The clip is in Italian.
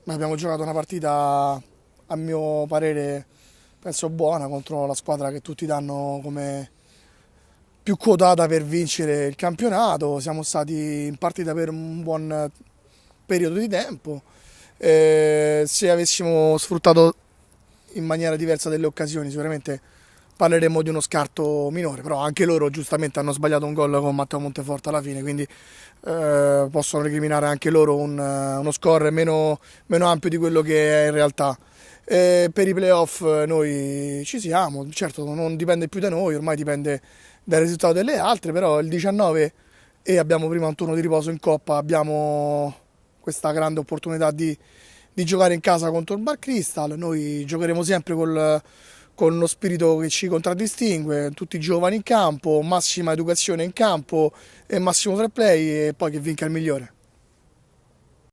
Ma abbiamo giocato una partita, a mio parere, penso buona contro la squadra che tutti danno come più quotata per vincere il campionato. Siamo stati in partita per un buon periodo di tempo. Se avessimo sfruttato in maniera diversa delle occasioni, sicuramente parleremo di uno scarto minore, però anche loro giustamente hanno sbagliato un gol con Matteo Monteforte alla fine, quindi possono recriminare anche loro uno score meno ampio di quello che è in realtà. Per i playoff noi ci siamo, certo non dipende più da noi, ormai dipende dal risultato delle altre, però il 19 e abbiamo prima un turno di riposo in Coppa, abbiamo questa grande opportunità di giocare in casa contro il Bar Crystal. Noi giocheremo sempre con lo spirito che ci contraddistingue, tutti giovani in campo, massima educazione in campo e massimo fair play e poi che vinca il migliore.